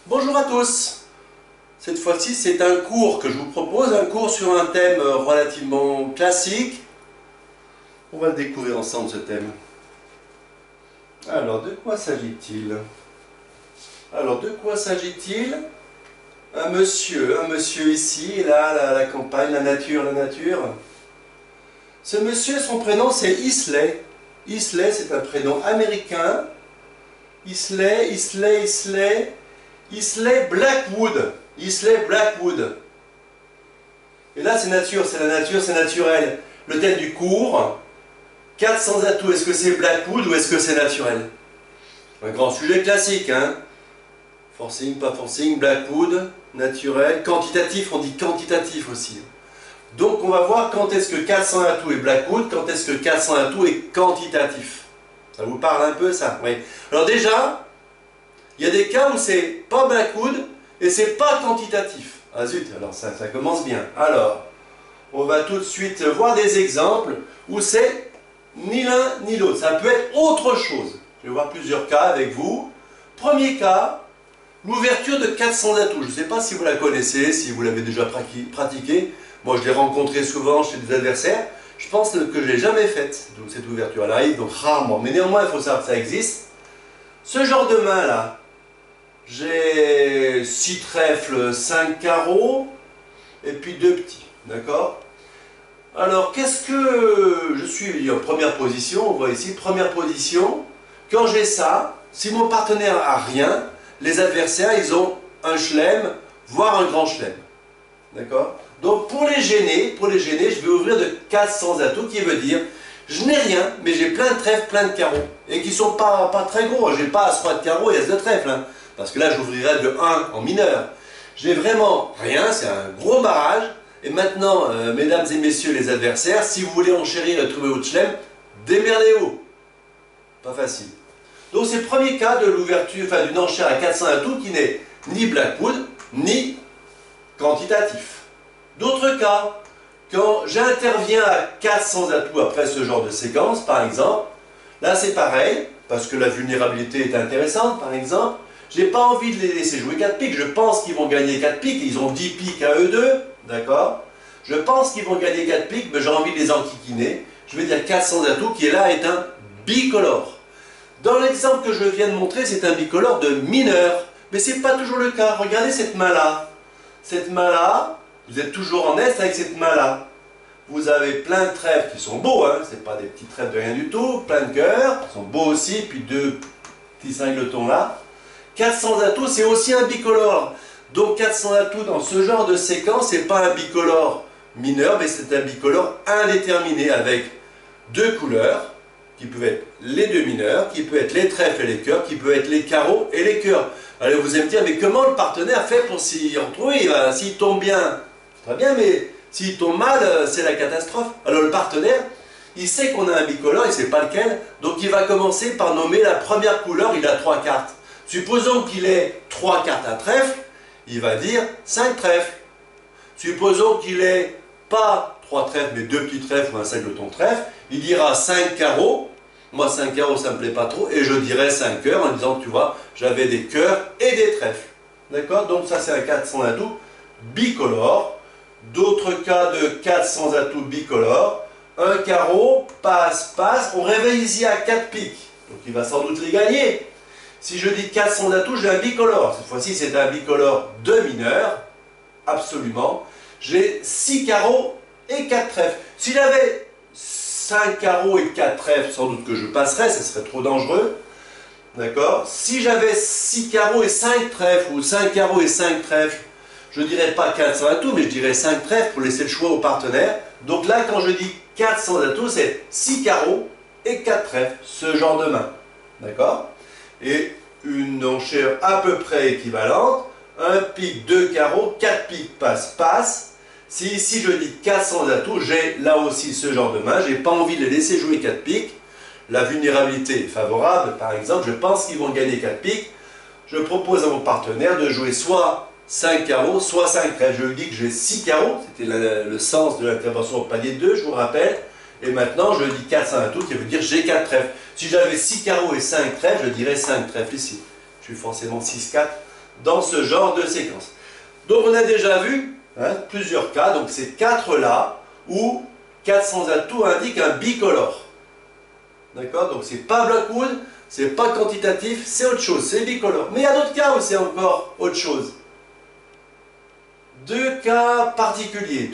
Bonjour à tous. Cette fois-ci, c'est un cours que je vous propose, un cours sur un thème relativement classique. On va le découvrir ensemble, ce thème. Alors, de quoi s'agit-il? Un monsieur ici, et là, la campagne, la nature. Ce monsieur, son prénom, c'est Isley. Isley, c'est un prénom américain. Isley Blackwood. Isley Blackwood. Et là, c'est nature, c'est la nature, c'est naturel. Le thème du cours, 400 atouts, est-ce que c'est Blackwood ou est-ce que c'est naturel? Un grand sujet classique, hein. Forcing, pas forcing, Blackwood, naturel, quantitatif, on dit quantitatif aussi. Donc on va voir quand est-ce que 400 atouts est Blackwood, quand est-ce que 400 atouts est quantitatif. Ça vous parle un peu ça? Oui. Alors déjà, il y a des cas où c'est pas Blackwood et c'est pas quantitatif. Ah zut, alors ça commence bien. Alors, on va tout de suite voir des exemples où c'est ni l'un ni l'autre. Ça peut être autre chose. Je vais voir plusieurs cas avec vous. Premier cas, l'ouverture de 400 atouts. Je ne sais pas si vous la connaissez, si vous l'avez déjà pratiquée. Moi, je l'ai rencontrée souvent chez des adversaires. Je pense que je ne l'ai jamais faite, donc cette ouverture. Elle arrive donc rarement. Mais néanmoins, il faut savoir que ça existe. Ce genre de main là, j'ai 6 trèfles, 5 carreaux, et puis 2 petits. D'accord? Alors, qu'est-ce que je suis en première position? On voit ici, première position. Quand j'ai ça, si mon partenaire a rien, les adversaires, ils ont un chelem, voire un grand chelem. D'accord? Donc, pour les gêner, je vais ouvrir de 400 atouts, qui veut dire, je n'ai rien, mais j'ai plein de trèfles, plein de carreaux. Et qui ne sont pas très gros. Je n'ai pas as-roi de carreau et as de trèfle. Hein, parce que là, j'ouvrirai de 1 en mineur. J'ai vraiment rien, c'est un gros barrage. Et maintenant, mesdames et messieurs les adversaires, si vous voulez enchérir et trouver votre chelem, démerdez-vous. Pas facile. Donc c'est le premier cas de l'ouverture, enfin d'une enchère à 400 atouts qui n'est ni Blackwood, ni quantitatif. D'autres cas, quand j'interviens à 400 atouts après ce genre de séquence, par exemple, là c'est pareil, parce que la vulnérabilité est intéressante, par exemple, j'ai pas envie de les laisser jouer 4 piques, je pense qu'ils vont gagner 4 piques, ils ont 10 piques à eux deux, d'accord? Je pense qu'ils vont gagner 4 piques, mais j'ai envie de les enquiquiner. Je vais dire 400 atouts qui est là est un bicolore. Dans l'exemple que je viens de montrer, c'est un bicolore de mineur, mais c'est pas toujours le cas. Regardez cette main-là. Cette main-là, vous êtes toujours en est avec cette main-là. Vous avez plein de trèfles qui sont beaux, hein, c'est pas des petits trèfles de rien du tout, plein de cœurs, qui sont beaux aussi, puis 2 petits singletons là. 400 atouts, c'est aussi un bicolore. Donc 400 atouts dans ce genre de séquence, c'est pas un bicolore mineur, mais c'est un bicolore indéterminé avec 2 couleurs, qui peuvent être les 2 mineurs, qui peuvent être les trèfles et les cœurs, qui peuvent être les carreaux et les cœurs. Alors vous allez me dire, mais comment le partenaire fait pour s'y retrouver? S'il tombe bien, très bien, mais s'il tombe mal, c'est la catastrophe. Alors le partenaire, il sait qu'on a un bicolore, il ne sait pas lequel, donc il va commencer par nommer la première couleur, il a 3 cartes. Supposons qu'il ait 3 cartes à trèfle, il va dire 5 trèfles. Supposons qu'il ait pas 3 trèfles, mais 2 petits trèfles ou un singleton trèfle, il dira 5 carreaux. Moi, 5 carreaux, ça ne me plaît pas trop, et je dirais 5 cœurs en disant, tu vois, j'avais des cœurs et des trèfles. D'accord? Donc ça, c'est un 400 atouts bicolore. D'autres cas de 400 atouts bicolore. Un carreau, passe, on réveille ici à 4 piques. Donc il va sans doute les gagner. Si je dis 400 atouts, j'ai un bicolore. Cette fois-ci, c'est un bicolore de mineur. Absolument. J'ai 6 carreaux et 4 trèfles. Si j'avais 5 carreaux et 4 trèfles, sans doute que je passerais, ce serait trop dangereux. D'accord? Si j'avais 6 carreaux et 5 trèfles, ou 5 carreaux et 5 trèfles, je ne dirais pas 400 atouts, mais je dirais 5 trèfles pour laisser le choix au partenaire. Donc là, quand je dis 400 atouts, c'est 6 carreaux et 4 trèfles, ce genre de main. D'accord? Et une enchère à peu près équivalente, un pique, 2 carreaux, 4 piques, passe. Si ici je dis 400 atouts, j'ai là aussi ce genre de main, j'ai pas envie de les laisser jouer 4 piques. La vulnérabilité est favorable, par exemple, je pense qu'ils vont gagner 4 piques. Je propose à mon partenaire de jouer soit 5 carreaux, soit 5 trèfles. Je lui dis que j'ai 6 carreaux, c'était le sens de l'intervention au palier 2, je vous rappelle. Et maintenant, je dis 400 atouts, qui veut dire j'ai 4 trèfles. Si j'avais 6 carreaux et 5 trèfles, je dirais 5 trèfles ici. Je suis forcément 6-4. dans ce genre de séquence. Donc on a déjà vu plusieurs cas, donc ces 4 là, où 4 sans atout indique un bicolore. D'accord? Donc c'est pas Blackwood, c'est pas quantitatif, c'est autre chose, c'est bicolore. Mais il y a d'autres cas où c'est encore autre chose. Deux cas particuliers.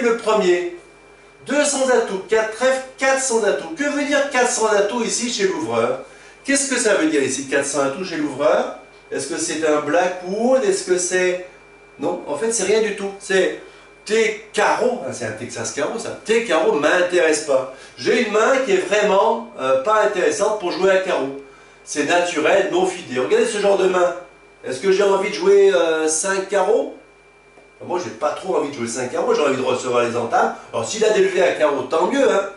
Le premier, 2 sans atout, 4 trèfles, 4 sans atout. Que veut dire 4 sans atout ici chez l'ouvreur? Qu'est-ce que ça veut dire ici 4 sans atout chez l'ouvreur? Est-ce que c'est un Blackwood? Est-ce que c'est... Non, en fait c'est rien du tout. C'est T carreau, c'est un Texas carreau ça. T carreau m'intéresse pas. J'ai une main qui est vraiment pas intéressante pour jouer à carreau. C'est naturel, non fidé. Regardez ce genre de main. Est-ce que j'ai envie de jouer 5 carreaux? Moi, j'ai pas trop envie de jouer 5 carreaux, j'ai envie de recevoir les entames. Alors, s'il a des levées à carreau, tant mieux, hein.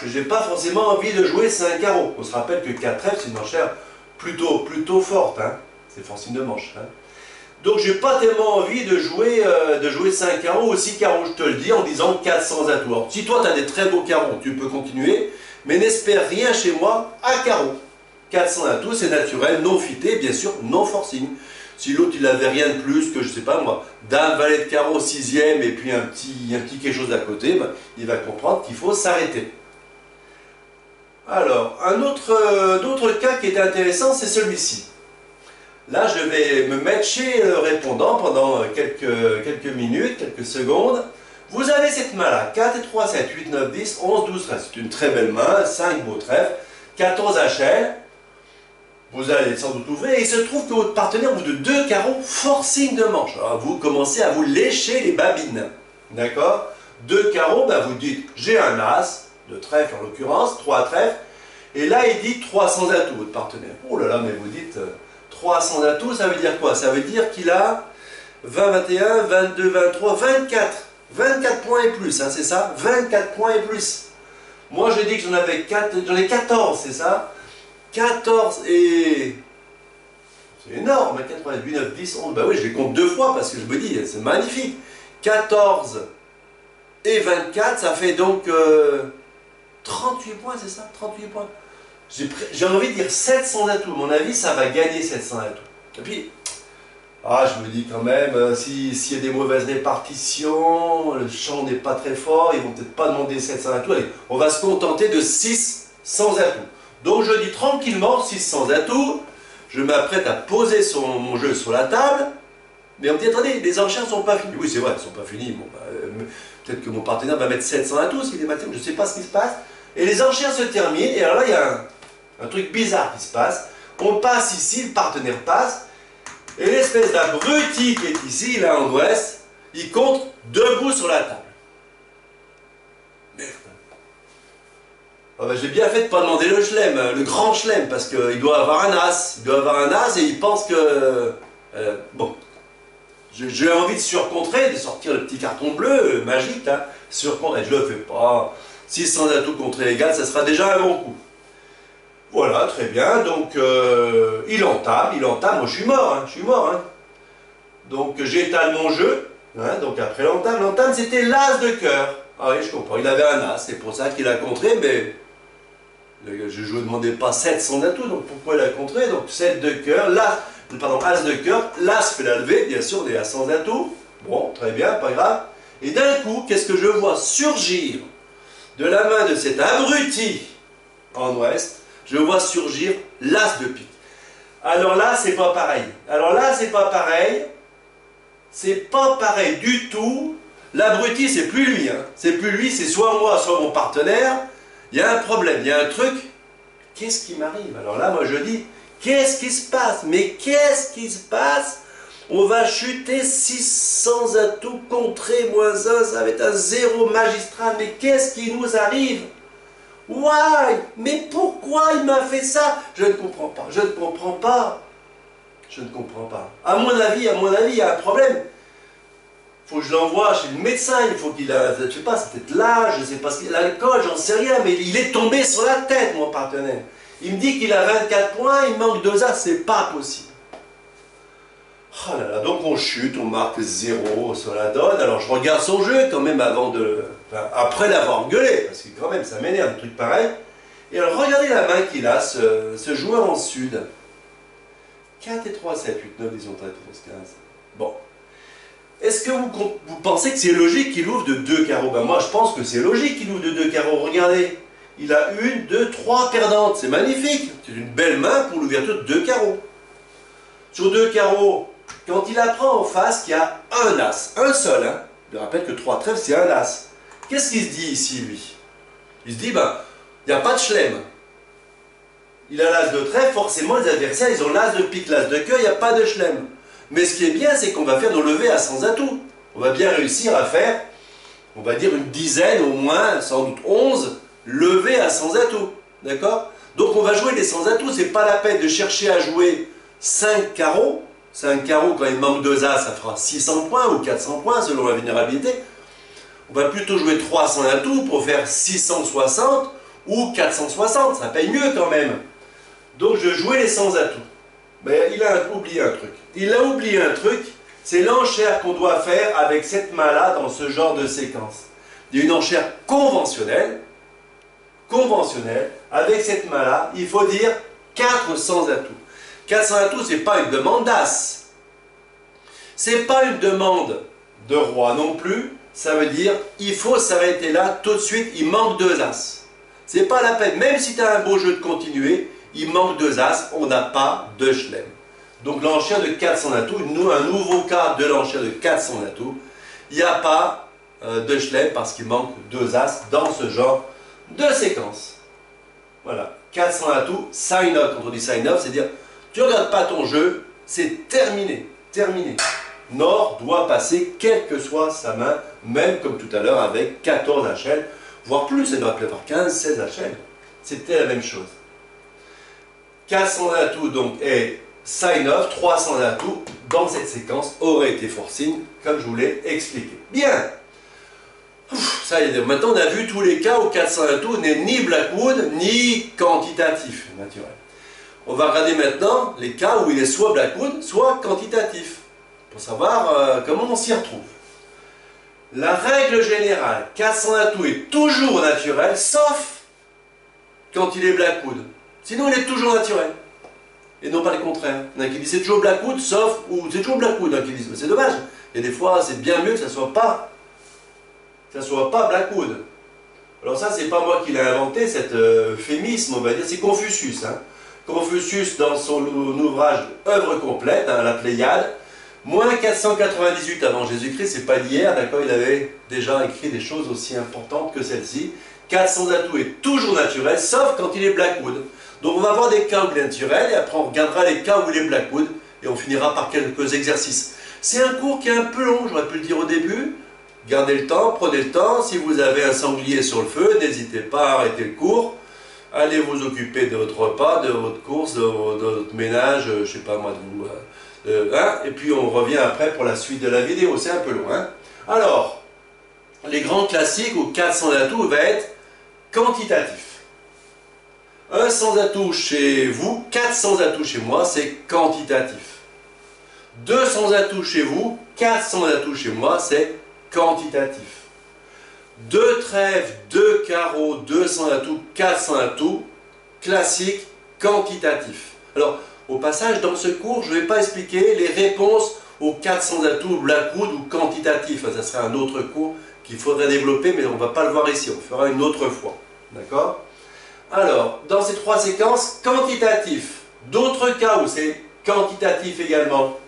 J'ai pas forcément envie de jouer 5 carreaux. On se rappelle que 4 trèfles, c'est une enchère plutôt forte, hein. C'est forcément de manche, hein. Donc, j'ai pas tellement envie de jouer 5 carreaux ou 6 carreaux, je te le dis, en disant 4 sans atout. Alors, si toi, tu as des très beaux carreaux, tu peux continuer, mais n'espère rien chez moi à carreau. 4 sans atout, c'est naturel, non fité, bien sûr, non forcing. Si l'autre il n'avait rien de plus que, je sais pas moi, dame, valet de carreau, 6e et puis un petit quelque chose à côté, ben, il va comprendre qu'il faut s'arrêter. Alors, un autre cas qui est intéressant, c'est celui-ci. Là, je vais me mettre chez le répondant pendant quelques minutes, quelques secondes. Vous avez cette main-là, 4 et 3, 7, 8, 9, 10, 11, 12, 13. C'est une très belle main, 5 beaux trèfles, 14 HL. Vous allez sans doute ouvrir et il se trouve que votre partenaire vous de 2 carreaux forcing de manche. Alors vous commencez à vous lécher les babines. D'accord? 2 carreaux, ben vous dites j'ai un as, de trèfle en l'occurrence, 3 trèfles. Et là il dit 300 atouts votre partenaire. Oh là là, mais vous dites 300 atouts, ça veut dire quoi? Ça veut dire qu'il a 20, 21, 22, 23, 24. 24 points et plus, hein, c'est ça? 24 points et plus. Moi j'ai dit que j'en ai 14, c'est ça? 14 et... C'est énorme, 88, 9, 10, 11, bah oui, je les compte 2 fois parce que je me dis, c'est magnifique. 14 et 24, ça fait donc 38 points, c'est ça? 38 points. J'ai envie de dire 700 atouts, à mon avis, ça va gagner 700 atouts. Et puis, je me dis quand même, s'il y a des mauvaises répartitions, le champ n'est pas très fort, ils vont peut-être pas demander 700 atouts. Allez, on va se contenter de 600 atouts. Donc je dis tranquillement, 600 atouts, je m'apprête à poser mon jeu sur la table, mais on me dit, attendez, les enchères ne sont pas finies. Oui, c'est vrai, elles ne sont pas finies. Bon, peut-être que mon partenaire va mettre 700 atouts s'il est matin, je ne sais pas ce qui se passe. Et les enchères se terminent, et alors là, il y a un truc bizarre qui se passe. On passe ici, le partenaire passe, et l'espèce d'abruti qui est ici, là en ouest, il compte debout sur la table. Merde. J'ai bien fait de ne pas demander le chelem, le grand chelem, parce qu'il doit avoir un as. Il doit avoir un as et il pense que... bon. J'ai envie de surcontrer, de sortir le petit carton bleu, magique, hein. Surcontrer, je ne le fais pas. 600 atouts contrés égal, ça sera déjà un bon coup. Voilà, très bien. Donc, il entame. Moi, je suis mort, hein. Donc, j'étale mon jeu. Hein, donc, après l'entame, c'était l'as de cœur. Ah oui, je comprends. Il avait un as, c'est pour ça qu'il a contré, mais... Je ne demandais pas 700 atouts, donc pourquoi il a contré? Donc 7 de cœur, as de cœur, l'as fait la levée, bien sûr, on est à 100 atouts. Bon, très bien, pas grave. Et d'un coup, qu'est-ce que je vois surgir de la main de cet abruti en ouest? Je vois surgir l'as de pique. Alors là, c'est pas pareil. C'est pas pareil du tout. L'abruti, c'est plus lui, hein. C'est plus lui, c'est soit moi, soit mon partenaire. Il y a un problème, il y a un truc. Qu'est-ce qui m'arrive? Alors là, moi je dis, qu'est-ce qui se passe? Mais qu'est-ce qui se passe? On va chuter 600 atouts contrés, moins 1, ça va être un 0 magistral. Mais qu'est-ce qui nous arrive? Why? Mais pourquoi il m'a fait ça? Je ne comprends pas, je ne comprends pas. Je ne comprends pas. À mon avis, il y a un problème. Il faut que je l'envoie chez le médecin, il faut qu'il a, je sais pas, c'est peut-être l'âge, je sais pas ce qu'il a, l'alcool, j'en sais rien, mais il est tombé sur la tête, mon partenaire. Il me dit qu'il a 24 points, il manque 2 as, c'est pas possible. Oh là là, donc on chute, on marque 0 sur la donne, alors je regarde son jeu quand même avant de... Enfin, après l'avoir gueulé, parce que quand même ça m'énerve, un truc pareil. Et alors regardez la main qu'il a, ce joueur en sud. 4 et 3, 7, 8, 9, 10, 11, 13, 14, 15. Bon. Est-ce que vous pensez que c'est logique qu'il ouvre de 2 carreaux? Ben moi, je pense que c'est logique qu'il ouvre de 2 carreaux. Regardez, il a 1, 2, 3 perdantes. C'est magnifique. C'est une belle main pour l'ouverture de 2 carreaux. Sur 2 carreaux, quand il apprend en face qu'il y a un as, un seul, hein. Je rappelle que 3 trèfles, c'est un as. Qu'est-ce qu'il se dit ici, lui? Il se dit, ben, il n'y a pas de chelem. Il a l'as de trèfle, forcément, les adversaires, ils ont l'as de pique, l'as de queue, il n'y a pas de chelem. Mais ce qui est bien, c'est qu'on va faire nos levées à sans atout. On va bien réussir à faire, on va dire, une dizaine, au moins, sans doute 11, levées à sans atout. D'accord? Donc on va jouer les sans atout. C'est pas la peine de chercher à jouer 5 carreaux. 5 carreaux, quand il manque 2 as, ça fera 600 points ou 400 points selon la vulnérabilité. On va plutôt jouer 3 sans atout pour faire 660 ou 460. Ça paye mieux quand même. Donc je jouais les sans atout. Mais il a oublié un truc. Il a oublié un truc, c'est l'enchère qu'on doit faire avec cette main-là dans ce genre de séquence. Il y a une enchère conventionnelle, avec cette main-là, il faut dire 4 sans atout. 4 sans atout, ce n'est pas une demande d'as. Ce n'est pas une demande de roi non plus. Ça veut dire, il faut s'arrêter là tout de suite, il manque 2 as. Ce n'est pas la peine, même si tu as un beau jeu de continuer, il manque 2 as, on n'a pas de chelem. Donc l'enchère de 400 atouts, un nouveau cas de l'enchère de 400 atouts, il n'y a pas de chelem parce qu'il manque 2 as dans ce genre de séquence. Voilà, 400 atouts, sign off. Quand on dit sign off, c'est dire, tu ne regardes pas ton jeu, c'est terminé, terminé. Nord doit passer quelle que soit sa main, même comme tout à l'heure avec 14 HL, voire plus, ça doit avoir 15, 16 HL. C'était la même chose. 400 atouts donc est sign off, 300 atouts dans cette séquence aurait été forcing, comme je vous l'ai expliqué. Bien. Ça y est, maintenant on a vu tous les cas où 400 atouts n'est ni Blackwood ni quantitatif, naturel. On va regarder maintenant les cas où il est soit Blackwood, soit quantitatif, pour savoir comment on s'y retrouve. La règle générale, 400 atouts est toujours naturel, sauf quand il est Blackwood. Sinon, il est toujours naturel. Et non pas le contraire. Il y en a qui disent c'est toujours Blackwood, sauf, ou c'est toujours Blackwood. Il y en a qui disent c'est dommage. Il y a des fois, c'est bien mieux que ça soit pas Blackwood. Alors ça, c'est pas moi qui l'ai inventé, cet euphémisme, on va dire, c'est Confucius. Hein. Confucius, dans son ouvrage Œuvre complète, hein, la Pléiade, moins 498 avant Jésus-Christ, c'est pas d'hier, d'accord, il avait déjà écrit des choses aussi importantes que celle-ci. 400 atouts est toujours naturel, sauf quand il est Blackwood. Donc on va voir des cas où il est naturel, et après on regardera les cas où il est Blackwood, et on finira par quelques exercices. C'est un cours qui est un peu long, j'aurais pu le dire au début. Gardez le temps, prenez le temps. Si vous avez un sanglier sur le feu, n'hésitez pas à arrêter le cours. Allez vous occuper de votre repas, de votre course, de votre ménage, je ne sais pas moi, de vous. Hein, et puis on revient après pour la suite de la vidéo, c'est un peu long. Hein. Alors, les grands classiques où 400 atouts va être quantitatif. 1 sans atout chez vous, 400 atouts chez moi, c'est quantitatif. 200 atouts chez vous, 400 atouts chez moi, c'est quantitatif. 2 trèfles, 2 carreaux, 200 atouts, 400 atouts, classique, quantitatif. Alors, au passage, dans ce cours, je ne vais pas expliquer les réponses aux 400 atouts, Blackwood ou quantitatif. Ça serait un autre cours qu'il faudrait développer, mais on ne va pas le voir ici, on le fera une autre fois. D'accord? Alors, dans ces 3 séquences, quantitatif. D'autres cas où c'est quantitatif également.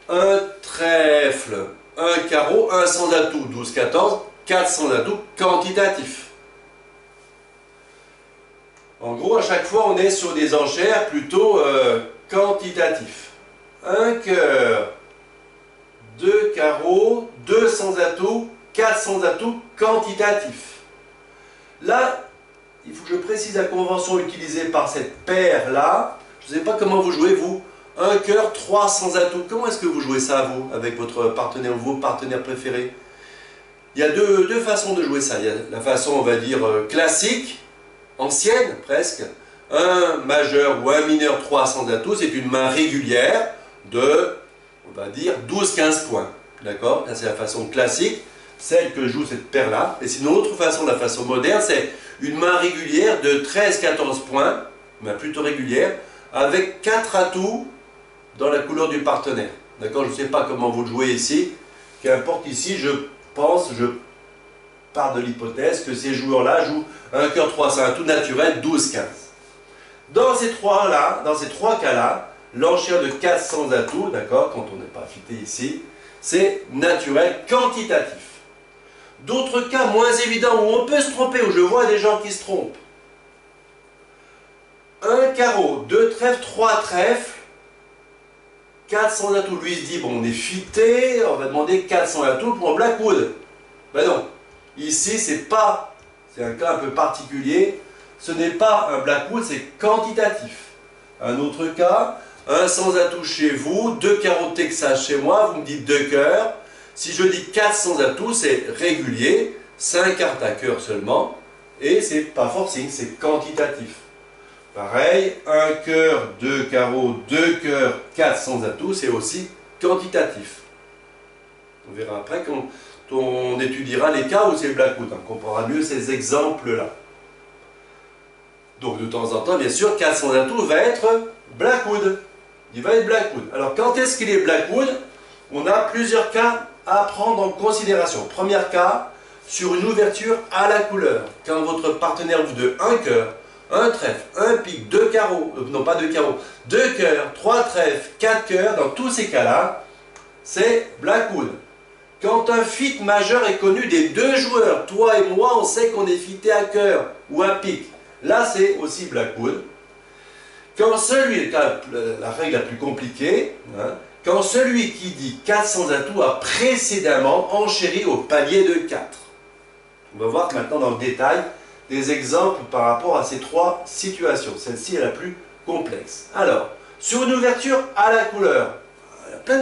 Un trèfle, un carreau, 1 sans atout, 12, 14, 400 atouts, quantitatif. En gros, à chaque fois, on est sur des enchères plutôt quantitatifs. Un cœur, 2 carreaux, 200 atouts, 400 atouts, quantitatifs. Là, il faut que je précise la convention utilisée par cette paire-là. Je ne sais pas comment vous jouez, vous. Un cœur, 300 atouts. Comment est-ce que vous jouez ça, vous, avec votre partenaire ou vos partenaires préférés? Il y a deux façons de jouer ça. Il y a la façon, on va dire, classique, ancienne, presque. Un majeur ou un mineur 300 atouts, c'est une main régulière de, on va dire, 12-15 points. D'accord? C'est la façon classique, celle que joue cette paire-là. Et sinon, l'autre façon, la façon moderne, c'est une main régulière de 13-14 points, mais plutôt régulière, avec 4 atouts dans la couleur du partenaire. D'accord? Je ne sais pas comment vous le jouez ici. Qu'importe ici, je pars de l'hypothèse que ces joueurs-là jouent un cœur 3, c'est un tout naturel, 12-15. Dans ces trois cas-là, l'enchère de 4 sans atout, d'accord, quand on n'est pas affecté ici, c'est naturel quantitatif. D'autres cas moins évidents où on peut se tromper, où je vois des gens qui se trompent. Un carreau, 2 trèfles, 3 trèfles, 4 sans atout. Lui il se dit, bon, on est fité, on va demander 4 sans atout pour un Blackwood. Ben non, ici c'est un cas un peu particulier, ce n'est pas un Blackwood, c'est quantitatif. Un autre cas, un sans atout chez vous, 2 carreaux de Texas chez moi, vous me dites 2 cœurs. Si je dis 4 sans atout, c'est régulier, 5 cartes à cœur seulement, et c'est pas forcing, c'est quantitatif. Pareil, un cœur, 2 carreaux, 2 cœurs, 4 sans atout, c'est aussi quantitatif. On verra après quand on étudiera les cas où c'est le Blackwood, on comprendra mieux ces exemples-là. Donc de temps en temps, bien sûr, 4 sans atout va être Blackwood. Il va être Blackwood. Alors quand est-ce qu'il est Blackwood? On a plusieurs cas à prendre en considération. Premier cas, sur une ouverture à la couleur. Quand votre partenaire vous donne un cœur, un trèfle, un pique, 2 carreaux, non pas 2 carreaux, 2 cœurs, 3 trèfles, 4 cœurs, dans tous ces cas-là, c'est Blackwood. Quand un fit majeur est connu des 2 joueurs, toi et moi, on sait qu'on est fité à cœur ou à pique. Là, c'est aussi Blackwood. Quand la règle la plus compliquée, hein, quand celui qui dit 4 sans atout a précédemment enchéri au palier de 4. On va voir maintenant dans le détail des exemples par rapport à ces 3 situations. Celle-ci est la plus complexe. Alors, sur une ouverture à la couleur, il y a plein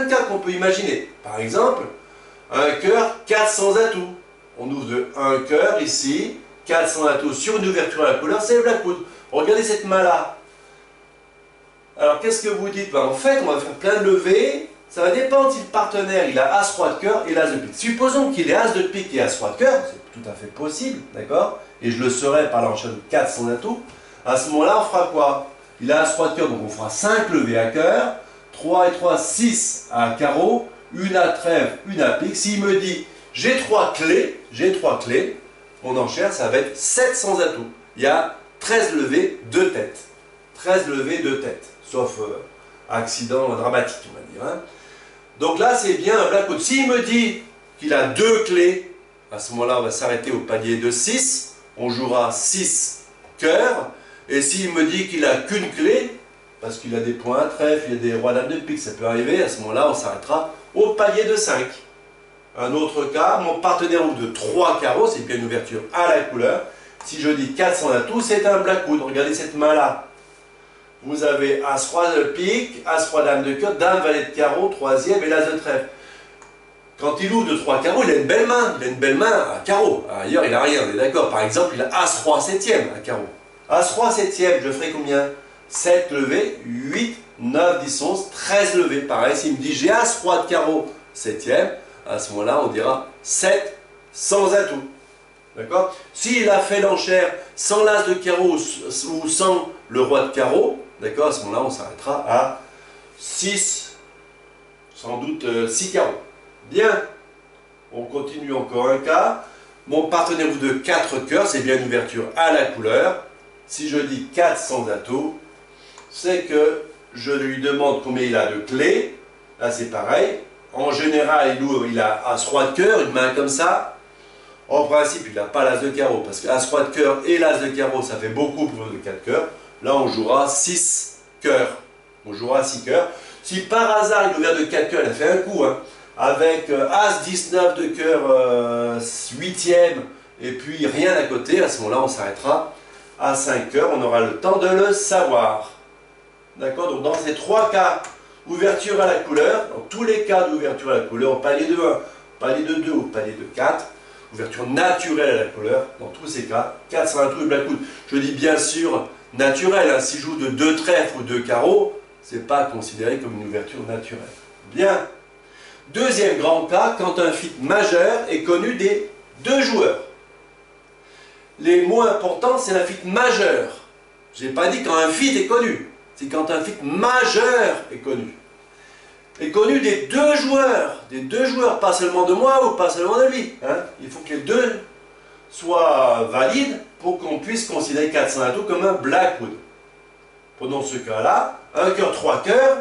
de cas qu'on peut imaginer. Par exemple, un cœur 4 sans atout. On ouvre de 1 cœur ici, 4 sans atout sur une ouverture à la couleur, c'est le Blackwood. Regardez cette main-là. Alors, qu'est-ce que vous dites? En fait, on va faire plein de levées. Ça va dépendre si le partenaire il a As-Roi de cœur et l'As de pique. Supposons qu'il ait As de pique et As-Roi de cœur, c'est tout à fait possible, d'accord? Et je le saurai par l'enchère de 4 sans atout. À ce moment-là, on fera quoi? Il a As-Roi de cœur, donc on fera 5 levées à cœur, 3 et 3, 6 à carreau, une à trèfle, une à pique. S'il me dit j'ai 3 clés, mon enchère, ça va être 7 sans atout. Il y a 13 levées, 2 têtes. 13 levées, 2 têtes. Sauf accident dramatique, on va dire. Hein. Donc là, c'est bien un Blackwood. S'il me dit qu'il a 2 clés, à ce moment-là, on va s'arrêter au palier de 6. On jouera 6 cœurs. Et s'il me dit qu'il n'a qu'une clé, parce qu'il a des points à trèfle, il y a des rois dames de pique, ça peut arriver, à ce moment-là, on s'arrêtera au palier de 5. Un autre cas, mon partenaire ouvre de 3 carreaux, c'est bien une ouverture à la couleur. Si je dis 4 sans atout, c'est un Blackwood. Regardez cette main-là. Vous avez As-Roi de pique, As-Roi dame de cœur, dame valet de carreau, troisième et l'As de trèfle. Quand il ouvre de 3 carreaux, il a une belle main. Il a une belle main à carreau. Ailleurs, il n'a rien, on est d'accord. Par exemple, il a As-Roi septième à carreau. As-Roi septième, je ferai combien? 7 levées, 8, 9, 10, 11, 13 levées. Pareil, s'il me dit j'ai As-Roi de carreau septième, à ce moment-là, on dira 7 sans atout. D'accord? S'il a fait l'enchère sans l'As de carreau ou sans le Roi de carreau, d'accord, à ce moment-là, on s'arrêtera à 6, sans doute 6 carreaux. Bien, on continue encore un cas. Mon partenaire ouvre de 4 cœurs, c'est bien une ouverture à la couleur. Si je dis 4 sans atout, c'est que je lui demande combien il a de clés. Là, c'est pareil. En général, il a As-Roi de cœur, une main comme ça. En principe, il n'a pas l'As de carreau, parce que As-Roi de cœur et l'As de carreau, ça fait beaucoup pour le 4 cœurs. Là, on jouera 6 cœurs. On jouera 6 cœurs. Si par hasard, il ouvert de 4 cœurs, il a fait un coup, hein, avec As 19 de cœur 8e, et puis rien à côté, à ce moment-là, on s'arrêtera à 5 cœurs. On aura le temps de le savoir. D'accord? Donc, dans ces 3 cas, ouverture à la couleur, dans tous les cas d'ouverture à la couleur, au palier de 1, palier de 2 ou palier de 4, ouverture naturelle à la couleur, dans tous ces cas, 4 sans atout et Blackwood. Je dis bien sûr naturel, hein, si je joue de 2 trèfles ou 2 carreaux, ce n'est pas considéré comme une ouverture naturelle. Bien. Deuxième grand cas, quand un fit majeur est connu des 2 joueurs. Les mots importants, c'est un fit majeur. Je n'ai pas dit quand un fit est connu. c'est quand un fit majeur est connu. Est connu des deux joueurs, pas seulement de moi ou pas seulement de lui. Hein. Il faut que les deux soient valides pour qu'on puisse considérer 400 atouts comme un Blackwood. Prenons ce cas-là, un cœur, trois cœurs,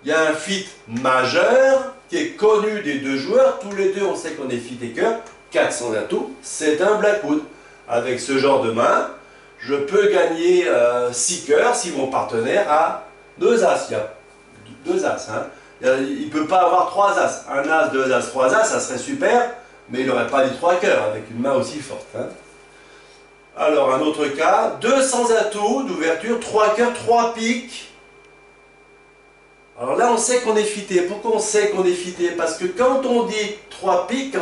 il y a un fit majeur qui est connu des deux joueurs, tous les deux on sait qu'on est fit et cœur, 400 atouts, c'est un Blackwood. Avec ce genre de main, je peux gagner 6 cœurs si mon partenaire a 2 as. Il y a 2 as. Hein. Il ne peut pas avoir 3 as. Un as, 2 as, 3 as, ça serait super, mais il n'aurait pas dit 3 cœurs avec une main aussi forte. Hein. Alors, un autre cas, 200 atouts d'ouverture, 3 cœurs, 3 piques. Alors là, on sait qu'on est fité. Pourquoi on sait qu'on est fité? Parce que quand on dit 3 piques,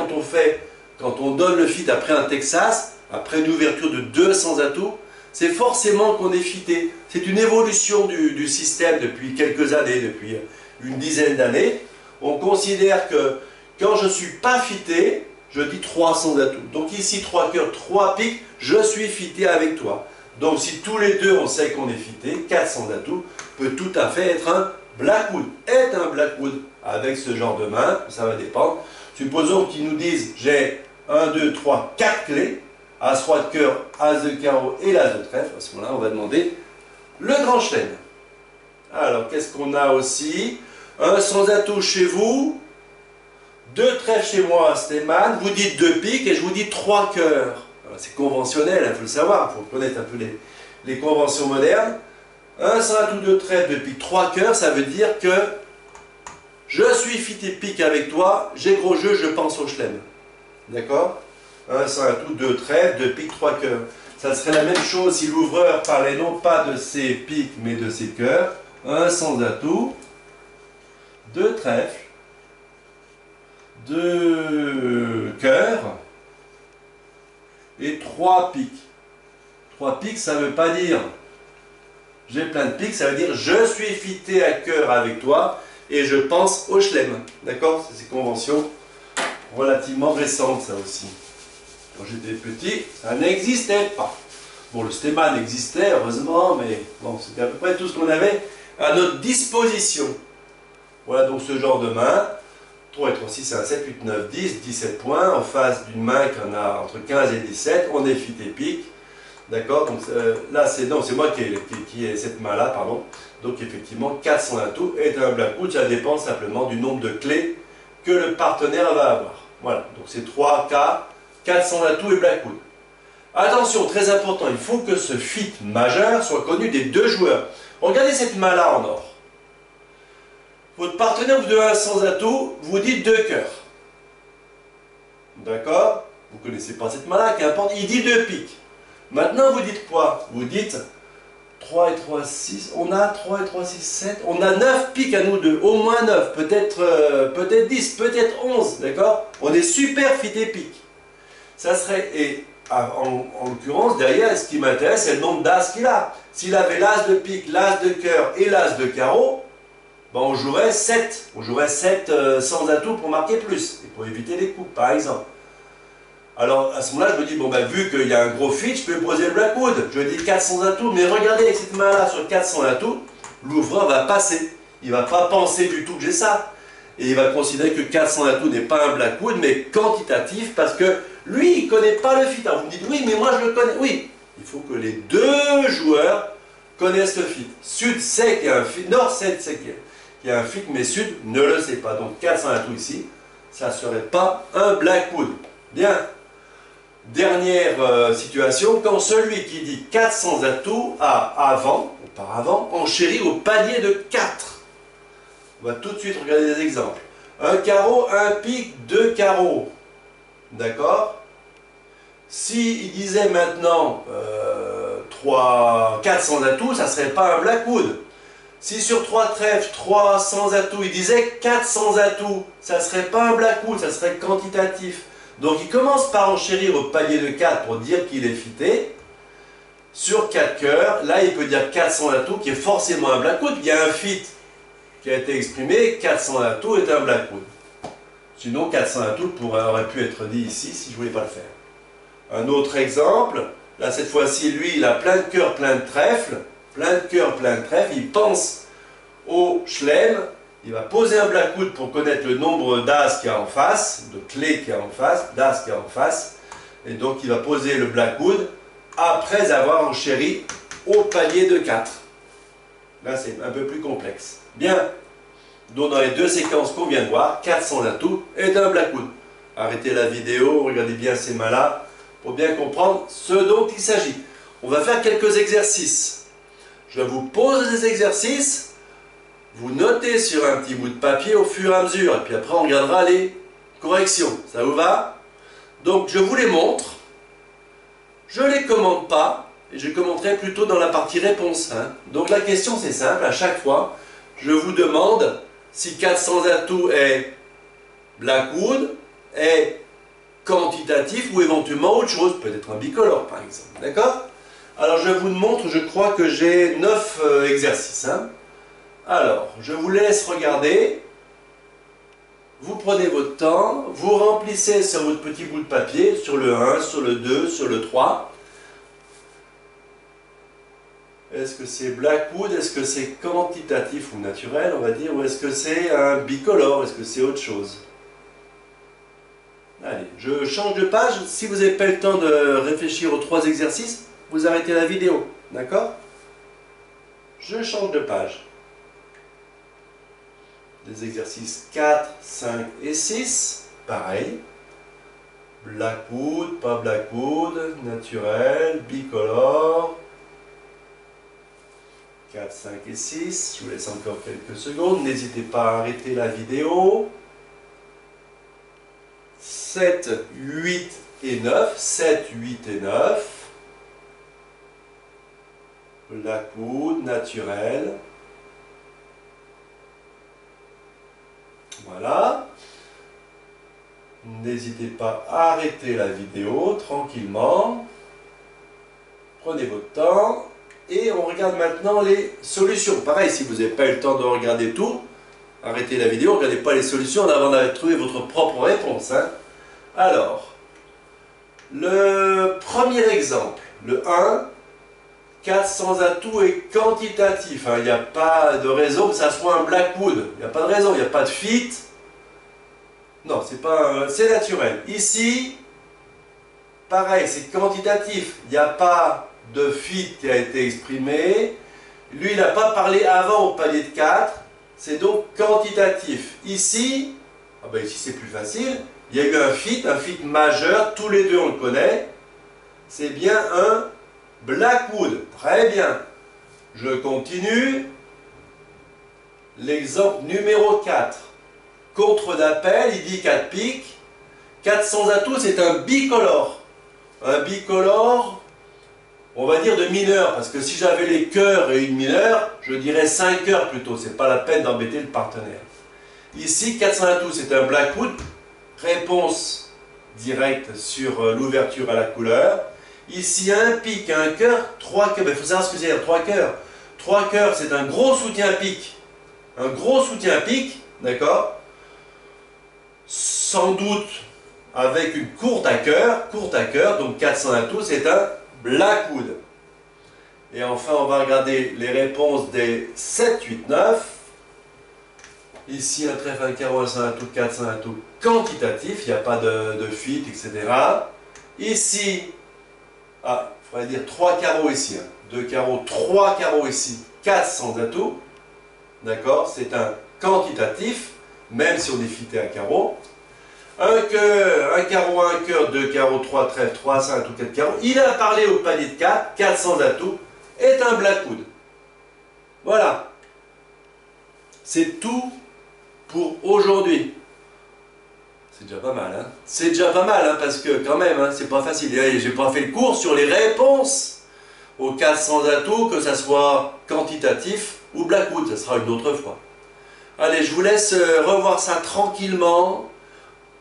quand on donne le fit après un Texas, après une ouverture de 200 atouts, c'est forcément qu'on est fité. C'est une évolution du système depuis quelques années, depuis une dizaine d'années. On considère que quand je ne suis pas fité, je dis 300 atouts. Donc ici, 3 cœurs, 3 piques, je suis fité avec toi. Donc si tous les deux on sait qu'on est fité, 400 atouts peut tout à fait être un Blackwood. Est un Blackwood avec ce genre de main, ça va dépendre. Supposons qu'ils nous disent j'ai 1, 2, 3, 4 clés. As roi de cœur, as de carreau et l'as de trèfle. À ce moment-là, on va demander le grand chelem. Alors, qu'est-ce qu'on a aussi? Un sans atout chez vous, 2 trèfles chez moi, Stéman. Vous dites 2 piques et je vous dis 3 cœurs. C'est conventionnel, il faut le savoir, il faut connaître un peu les conventions modernes. Un sans atout, 2 trèfles, 2 piques, 3 cœurs, ça veut dire que je suis fit et pique avec toi, j'ai gros jeu, je pense au chelem. D'accord? Un sans atout, 2 trèfles, 2 piques, 3 cœurs. Ça serait la même chose si l'ouvreur parlait non pas de ses piques mais de ses cœurs. Un sans atout, 2 trèfles, 2 cœurs et 3 piques. 3 piques, ça ne veut pas dire j'ai plein de piques, ça veut dire je suis fité à cœur avec toi et je pense au chelem. D'accord? C'est une convention relativement récente, ça aussi. Quand j'étais petit, ça n'existait pas. Bon, le stéman existait, heureusement, mais bon, c'était à peu près tout ce qu'on avait à notre disposition. Voilà donc ce genre de main. 3 et 3, 6, 1, 7, 8, 9, 10, 17 points, en face d'une main qu'on a entre 15 et 17, on est fit et pique. D'accord? Donc là, c'est moi qui ai cette main-là, pardon. Donc effectivement, 400 atouts est un Blackwood, ça dépend simplement du nombre de clés que le partenaire va avoir. Voilà, donc c'est 3 cas. 400 atouts et Blackwood. Attention, très important, il faut que ce fit majeur soit connu des deux joueurs. Regardez cette main-là en or. Votre partenaire vous donne un sans atout, vous dites 2 cœurs. D'accord? Vous ne connaissez pas cette main-là, qu'importe, il dit 2 piques. Maintenant, vous dites quoi? Vous dites 3 et 3, 6, on a 3 et 3, 6, 7, on a 9 piques à nous deux, au moins 9, peut-être 10, peut-être 11, d'accord? On est super fit et pique. Ça serait, et en l'occurrence, derrière, ce qui m'intéresse, c'est le nombre d'as qu'il a. S'il avait l'as de pique, l'as de cœur et l'as de carreau, ben on jouerait 7. On jouerait 7 sans atout pour marquer plus, et pour éviter les coups, par exemple. Alors, à ce moment-là, je me dis, bon, ben, vu qu'il y a un gros fit, je peux poser le Blackwood. Je dis 400 atouts, mais regardez, avec cette main-là, sur 400 atouts, l'ouvreur va passer. Il ne va pas penser du tout que j'ai ça. Et il va considérer que 400 atouts n'est pas un Blackwood, mais quantitatif, parce que lui, il ne connaît pas le fit. Alors vous me dites, oui, mais moi je le connais. Oui, il faut que les deux joueurs connaissent le fit. Sud sait qu'il y a un fit, Nord sait qu'il y a un fit, mais Sud ne le sait pas. Donc 400 atouts ici, ça ne serait pas un Blackwood. Bien. Dernière situation, quand celui qui dit 400 atouts a auparavant, enchéri au palier de 4. On va tout de suite regarder des exemples. Un carreau, un pique, 2 carreaux. D'accord? S'il disait maintenant 400 atouts, ça ne serait pas un Blackwood. Si sur 3 trèfles, 300 atouts, il disait 400 atouts, ça ne serait pas un Blackwood, ça serait quantitatif. Donc il commence par enchérir au palier de 4 pour dire qu'il est fité. Sur 4 cœurs, là il peut dire 400 atouts qui est forcément un Blackwood. Il y a un fit qui a été exprimé, 400 atouts est un Blackwood. Sinon 400 atouts aurait pu être dit ici si je ne voulais pas le faire. Un autre exemple, là cette fois-ci lui il a plein de cœurs, plein de trèfles. plein de cœur, plein de trèfle, il pense au chelem, il va poser un blackwood pour connaître le nombre d'as qu'il y a en face, de clés qu'il y a en face, d'as qu'il y a en face, et donc il va poser le blackwood après avoir enchéri au palier de 4. Là c'est un peu plus complexe. Bien, donc dans les deux séquences qu'on vient de voir, 400 atouts et un blackwood. Arrêtez la vidéo, regardez bien ces mains-là, pour bien comprendre ce dont il s'agit. On va faire quelques exercices. Je vous pose des exercices, vous notez sur un petit bout de papier au fur et à mesure, et puis après on regardera les corrections. Ça vous va? Donc je vous les montre, je ne les commente pas, et je commenterai plutôt dans la partie réponse. Donc la question c'est simple, à chaque fois, je vous demande si 400 atouts est blackwood, est quantitatif ou éventuellement autre chose, peut-être un bicolore par exemple, d'accord? Alors je vous montre, je crois que j'ai 9 exercices. Alors, je vous laisse regarder, vous prenez votre temps, vous remplissez sur votre petit bout de papier, sur le 1, sur le 2, sur le 3. Est-ce que c'est blackwood, est-ce que c'est quantitatif ou naturel, on va dire, ou est-ce que c'est un bicolore, est-ce que c'est autre chose? Allez, je change de page. Si vous n'avez pas le temps de réfléchir aux 3 exercices, vous arrêtez la vidéo, d'accord? Je change de page. Les exercices 4, 5 et 6, pareil. Blackwood, pas blackwood, naturel, bicolore. 4, 5 et 6, je vous laisse encore quelques secondes. N'hésitez pas à arrêter la vidéo. 7, 8 et 9. 7, 8 et 9. Blackwood, naturel. Voilà. N'hésitez pas à arrêter la vidéo tranquillement. Prenez votre temps. Et on regarde maintenant les solutions. Pareil, si vous n'avez pas eu le temps de regarder tout, arrêtez la vidéo, ne regardez pas les solutions avant d'avoir trouvé votre propre réponse. Alors, le premier exemple, le 1, 400 atouts est quantitatif. Il n'y a pas de raison que ça soit un blackwood. Il n'y a pas de raison, il n'y a pas de fit. Non, c'est naturel. Ici, pareil, c'est quantitatif. Il n'y a pas de fit qui a été exprimé. Lui, il n'a pas parlé avant au palier de 4. C'est donc quantitatif. Ici, ici c'est plus facile. Il y a eu un fit majeur. Tous les deux, on le connaît. C'est bien un blackwood. Très bien. Je continue. L'exemple numéro 4. Contre d'appel, il dit 4 piques. 400 atouts, c'est un bicolore. Un bicolore, on va dire de mineur, parce que si j'avais les cœurs et une mineure, je dirais 5 cœurs plutôt. C'est pas la peine d'embêter le partenaire. Ici, 400 atouts, c'est un blackwood. Réponse directe sur l'ouverture à la couleur. Ici, un pic, un cœur, 3 cœurs. Il faut savoir ce que c'est dire 3 cœurs. 3 cœurs, c'est un gros soutien à pic. Un gros soutien à pic, d'accord? Sans doute avec une courte à cœur, donc 400 atouts, c'est un blackwood. Et enfin, on va regarder les réponses des 7, 8, 9. Ici, un trèfle, un carreau, un 100 atouts, 400 atouts, quantitatif, il n'y a pas de fit, etc. Ici, il faudrait dire 3 carreaux ici, 2 carreaux, 3 carreaux ici, 400 atouts. D'accord? C'est un quantitatif, même si on est fité à carreau. Un cœur, un carreau, un cœur, 2 carreaux, 3 trèfles, 3, 5 atouts, 4 carreaux. Il a parlé au palier de 4, 400 atouts, est un blackwood. Voilà. C'est tout pour aujourd'hui. C'est déjà pas mal, C'est déjà pas mal, parce que quand même, c'est pas facile. J'ai pas fait le cours sur les réponses aux 400 atouts, que ça soit quantitatif ou blackwood. Ça sera une autre fois. Allez, je vous laisse revoir ça tranquillement.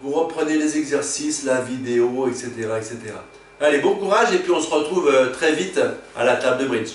Vous reprenez les exercices, la vidéo, etc., etc. Allez, bon courage et puis on se retrouve très vite à la table de bridge.